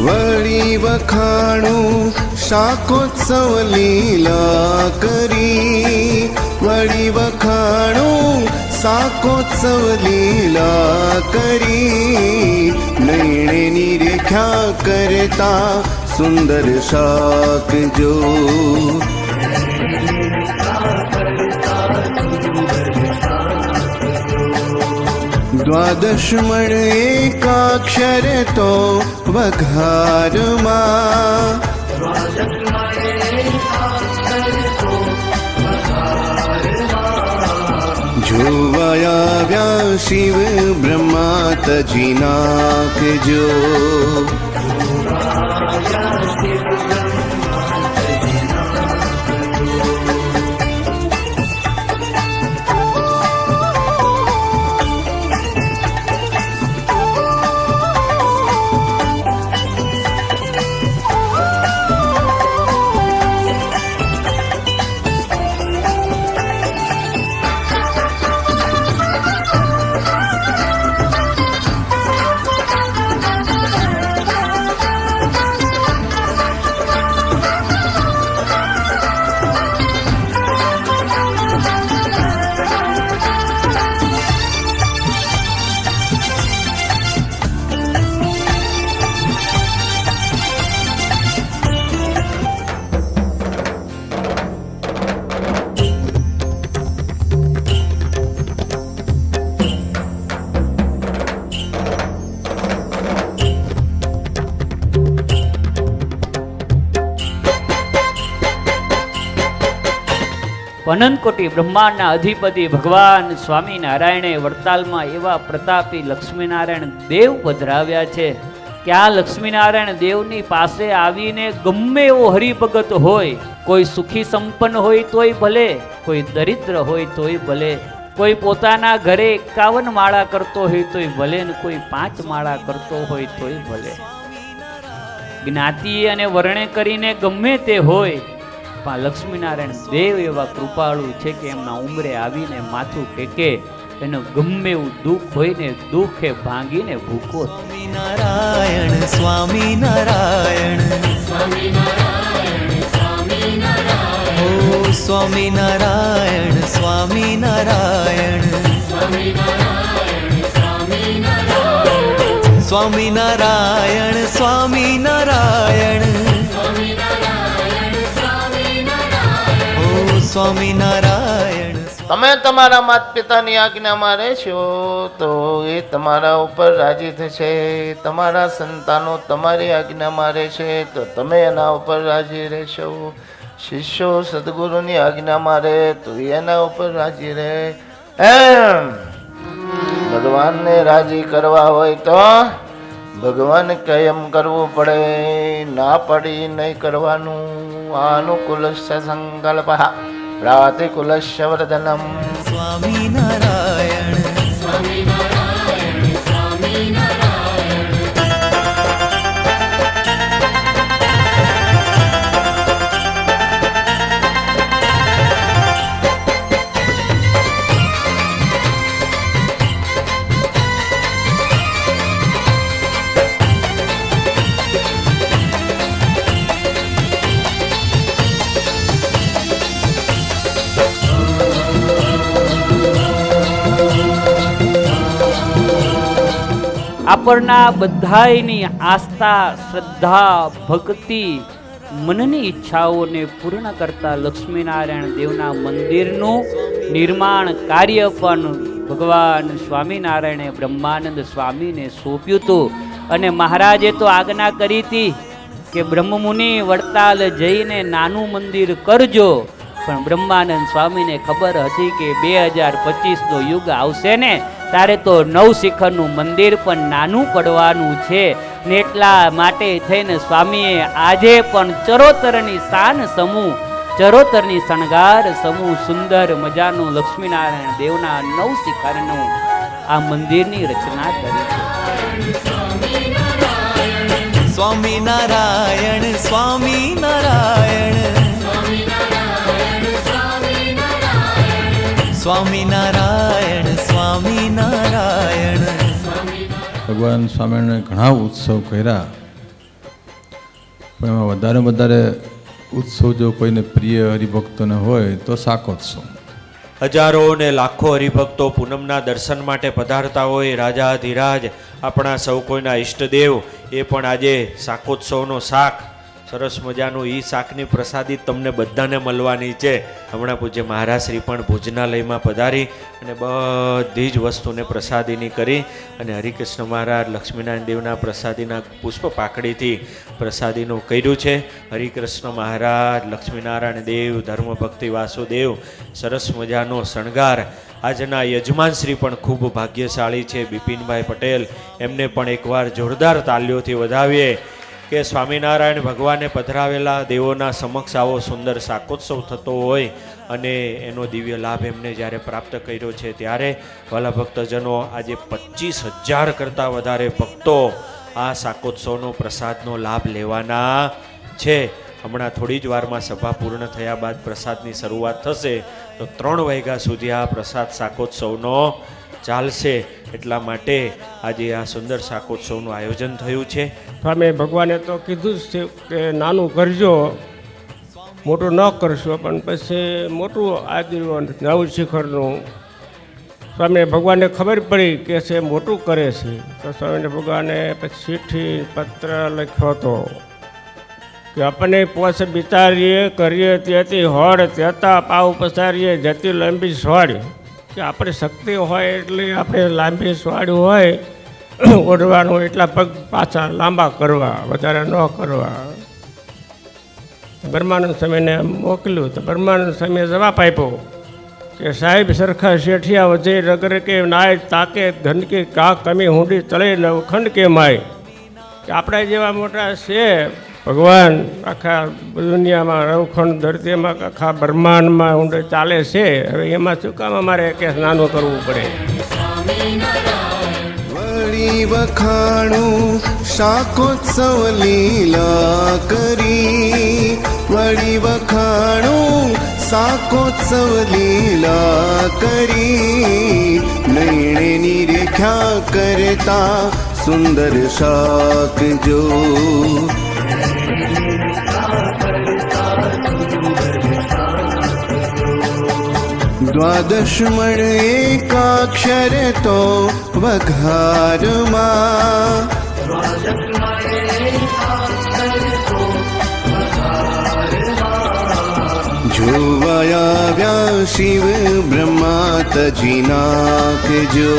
વળી વખાણું શાકોત્સવ લીલા કરી, વળી વખાણું શાકોત્સવ લીલા કરી, નૈણેની રેખા કરતા સુંદર શાક જો, દ્વાદશ મણ એકાક્ષર તો વઘારમાં, જોવાયા આવ્યા શિવ બ્રહ્મા તજી નાખજો, અનંતકોટી બ્રહ્માંડના અધિપતિ ભગવાન સ્વામિનારાયણે વડતાલમાં એવા પ્રતાપી લક્ષ્મીનારાયણ દેવ પધરાવ્યા છે કે આ લક્ષ્મીનારાયણ દેવની પાસે આવીને ગમે એવો હરિભગત હોય, કોઈ સુખી સંપન્ન હોય તોય ભલે, કોઈ દરિદ્ર હોય તોય ભલે, કોઈ પોતાના ઘરે 51 માળા કરતો હોય તોય ભલે, ને કોઈ 5 માળા કરતો હોય તોય ભલે, જ્ઞાતિ અને વર્ણે કરીને ગમે તે હોય, પણ લક્ષ્મીનારાયણ દેવ એવા કૃપાળુ છે કે એમના ઉંમરે આવીને માથું ટેકે, એનું ગમે એવું દુઃખ હોય ને દુઃખે ભાંગીને ભૂકો. સ્વામિનારાયણ સ્વામિનારાયણ સ્વામિનારાયણ સ્વામિનારાયણ, ઓ સ્વામિનારાયણ સ્વામિનારાયણ સ્વામિનારાયણ સ્વામિનારાયણ, સ્વામિનારાયણ સ્વામિનારાયણ સ્વામિનારાયણ. તમે તમારા માતા પિતાની આજ્ઞામાં રહેશો તો એ તમારા ઉપર રાજી થશે, તમારા સંતાનો તમારી આજ્ઞામાં રહેશે તો તમે એના ઉપર રાજી રહેશો, શિષ્યો સદગુરુની આજ્ઞામાં રહે તો એના ઉપર રાજી રહે. એમ ભગવાનને રાજી કરવા હોય તો ભગવાન કેમ કરવું પડે, ના પડી નહીં કરવાનું. અનુકૂલ સંકલ્પ પ્રાતિકૂલસ્ય વર્ધનમ. સ્વામિનારાયણ સ્વામિનારાયણ સ્વામિનારાયણ. આપણના બધાયની આસ્થા, શ્રદ્ધા, ભક્તિ, મનની ઈચ્છાઓને પૂર્ણ કરતા લક્ષ્મીનારાયણ દેવના મંદિરનું નિર્માણ કાર્ય પણ ભગવાન સ્વામિનારાયણે બ્રહ્માનંદ સ્વામીને સોંપ્યું હતું. અને મહારાજે તો આજ્ઞા કરી હતી કે બ્રહ્મમુનિ વડતાલ જઈને નાનું મંદિર કરજો, પણ બ્રહ્માનંદ સ્વામીને ખબર હતી કે 2025નો યુગ આવશે ને ત્યારે તો 9 શિખરનું મંદિર પણ નાનું પડવાનું છે ને, એટલા માટે થઈને સ્વામીએ આજે પણ ચરોતરની શાન સમૂહ, ચરોતરની શણગાર સમૂહ સુંદર મજાનું લક્ષ્મીનારાયણ દેવના 9 શિખરનું આ મંદિરની રચના કરી છે. સ્વામિનારાયણ સ્વામિનારાયણ સ્વામિનારાયણ સ્વામિનારાયણ. ભગવાન સ્વામિનારાયણે ઘણા ઉત્સવ કર્યા, પણ એમાં વધારે ઉત્સવ જો કોઈને પ્રિય હરિભક્તોને હોય તો શાકોત્સવ. હજારો ને લાખો હરિભક્તો પૂનમના દર્શન માટે પધારતા હોય. રાજાધિરાજ આપણા સૌ કોઈના ઈષ્ટદેવ એ પણ આજે શાકોત્સવનો શાક, સરસ મજાનું એ શાકની પ્રસાદી તમને બધાને મળવાની છે. હમણાં પૂજ્ય મહારાજશ્રી પણ ભોજનાલયમાં પધારી અને બધી જ વસ્તુને પ્રસાદીની કરી અને હરિકૃષ્ણ મહારાજ લક્ષ્મીનારાયણ દેવના પ્રસાદીના પુષ્પ પાકડીથી પ્રસાદીનું કર્યું છે. હરિકૃષ્ણ મહારાજ, લક્ષ્મીનારાયણ દેવ, ધર્મભક્તિ વાસુદેવ, સરસ મજાનો શણગાર. આજના યજમાનશ્રી પણ ખૂબ ભાગ્યશાળી છે, બિપિનભાઈ પટેલ. એમને પણ એકવાર જોરદાર તાલીઓથી વધાવીએ કે સ્વામિનારાયણ ભગવાને પધરાવેલા દેવોના સમક્ષ આવો સુંદર શાકોત્સવ થતો હોય અને એનો દિવ્ય લાભ એમને જ્યારે પ્રાપ્ત કર્યો છે ત્યારે વાલા ભક્તજનો આજે 25,000 કરતાં વધારે ભક્તો આ શાકોત્સવનો પ્રસાદનો લાભ લેવાના છે. હમણાં થોડી જ વારમાં સભા પૂર્ણ થયા બાદ પ્રસાદની શરૂઆત થશે તો 3 વાગ્યા સુધી આ પ્રસાદ શાકોત્સવનો ચાલશે. એટલા માટે આજે આ સુંદર શાકોત્સવનું આયોજન થયું છે. સ્વામી ભગવાને તો કીધું જ છે કે નાનું કરજો, મોટું ન કરશો, પણ પછી મોટું આદર્યું નવું શિખરનું. સ્વામી ભગવાનને ખબર પડી કે છે મોટું કરે છે તો સ્વામી ભગવાને પછી ચિઠ્ઠી પત્ર લખ્યો હતો કે આપણે પોસ બિતારીએ કરીએ તેથી હોડ તેતા પાવ પસારીએ જતી લાંબી સ્વાડ. કે આપણે શક્તિ હોય એટલે આપણે લાંબી સ્વાડ હોય ઓઢવાનું એટલા પગ પાછા લાંબા કરવા, વધારે ન કરવા. બ્રહ્માનંદ સ્વામીને મોકલ્યું તો બ્રહ્માનંદ સ્વામીએ જવાબ આપ્યો કે સાહેબ સરખા શેઠિયા વજે રગર કે નાય તાકે ધન કે કા કમી હુંડી ચલે નવખંડ કે માય. કે આપણા જેવા મોટા છે ભગવાન આખા દુનિયામાં નવખંડ ધરતીમાં આખા બ્રહ્માંડમાં ઊંડે ચાલે છે. હવે એમાં શું કામ અમારે કે નાનું કરવું પડે. વળી વખાણું શાકોત્સવ લીલા કરી, વળી વખાણું શાકોત્સવ લીલા કરી. નૈણેની રેખા કરતા સુંદર શાક જો, દ્વાદશ મણ એકાક્ષર તો વઘારમાં, જોવા આવ્યા શિવ બ્રહ્મા તજી નાખજો.